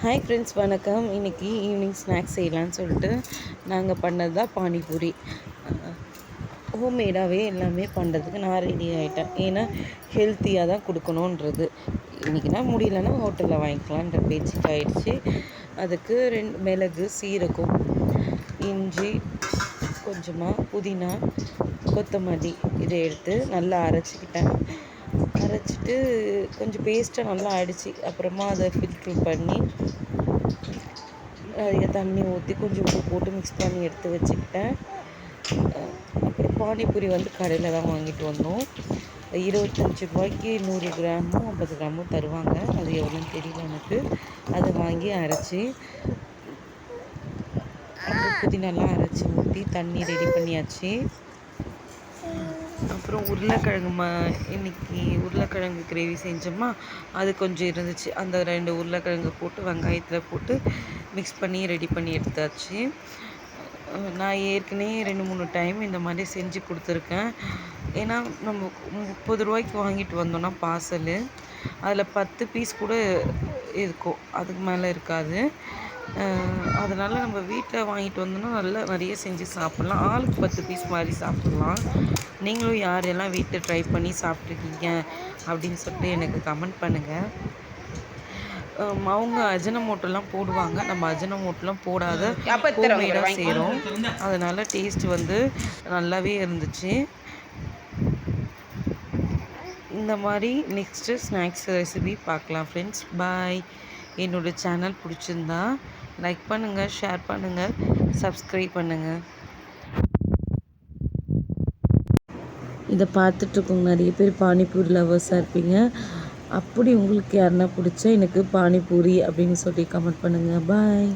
Hi friends, வணக்கம். இன்றைக்கி evening snacks செய்யலான்னு சொல்லிட்டு நாங்கள் பண்ணது தான் பானிபூரி. ஹோம்மேடாகவே எல்லாமே பண்ணுறதுக்கு நான் ரெடி ஆகிட்டேன். ஏன்னா ஹெல்த்தியாக தான் கொடுக்கணுன்றது. இன்றைக்கினா முடியலன்னா ஹோட்டலில் வாங்கிக்கலான்ற பேச்சுக்கு ஆயிடுச்சு. அதுக்கு 2 மிளகு, சீரகம், இஞ்சி, கொஞ்சமாக புதினா, கொத்தமல்லி இதை எடுத்து நல்லா அரைச்சிட்டு கொஞ்சம் பேஸ்ட்டாக நல்லா அடித்து அப்புறமா அதை ஃபில்ட்ரு பண்ணி அதிக தண்ணி ஊற்றி கொஞ்சம் உப்பு போட்டு மிக்ஸ் பண்ணி எடுத்து வச்சுக்கிட்டேன். அப்புறம் பானிபூரி கடையில் தான் வாங்கிட்டு வந்தோம். 25 ரூபாய்க்கு 100 கிராமும் 50 கிராமும் தருவாங்க. அது எவ்வளோன்னு தெரியல எனக்கு. அதை வாங்கி அரைச்சி அப்புறம் புதினாலாம் அரைச்சி ஊற்றி தண்ணி ரெடி பண்ணியாச்சு. அப்புறம் உருளைக்கிழங்கு இன்றைக்கி உருளைக்கிழங்கு கிரேவி செஞ்சோமா, அது கொஞ்சம் இருந்துச்சு. அந்த 2 உருளைக்கிழங்கு போட்டு வெங்காயத்தில் போட்டு மிக்ஸ் பண்ணி ரெடி பண்ணி எடுத்தாச்சு. நான் ஏற்கனவே 2-3 டைம் இந்த மாதிரி செஞ்சு கொடுத்துருக்கேன். ஏன்னா நம்ம 30 ரூபாய்க்கு வாங்கிட்டு வந்தோன்னா பார்சலு, அதில் 10 பீஸ் கூட இருக்கும், அதுக்கு மேலே இருக்காது. அதனால் நம்ம வீட்டில் வாங்கிட்டு வந்தோன்னா நல்லா நிறைய செஞ்சு சாப்பிட்லாம். ஆளுக்கு 10 பீஸ் மாதிரி சாப்பிட்லாம். நீங்களும் யாரெல்லாம் வீட்டில் ட்ரை பண்ணி சாப்பிட்ருக்கீங்க அப்படின்னு சொல்லிட்டு எனக்கு கமெண்ட் பண்ணுங்கள். அவங்க அஜினமோட்டோலாம் போடுவாங்க. நம்ம அஜினமோட்டோலாம் போடாத ஹோம்மேடாக செய்கிறோம். அதனால் டேஸ்ட் நல்லாவே இருந்துச்சு. இந்த மாதிரி நெக்ஸ்ட்டு ஸ்நாக்ஸ் ரெசிபி பார்க்கலாம் ஃப்ரெண்ட்ஸ். பாய். என்னோடய சேனல் பிடிச்சிருந்தா லைக் பண்ணுங்கள், ஷேர் பண்ணுங்கள், சப்ஸ்கிரைப் பண்ணுங்கள். இதை பார்த்துட்ருக்கோங்க நிறைய பேர் பானிபூரி லவர்ஸாக இருப்பீங்க. அப்படி உங்களுக்கு யாருன்னா பிடிச்சா எனக்கு பானிபூரி அப்படின்னு சொல்லி கமெண்ட் பண்ணுங்கள். பாய்.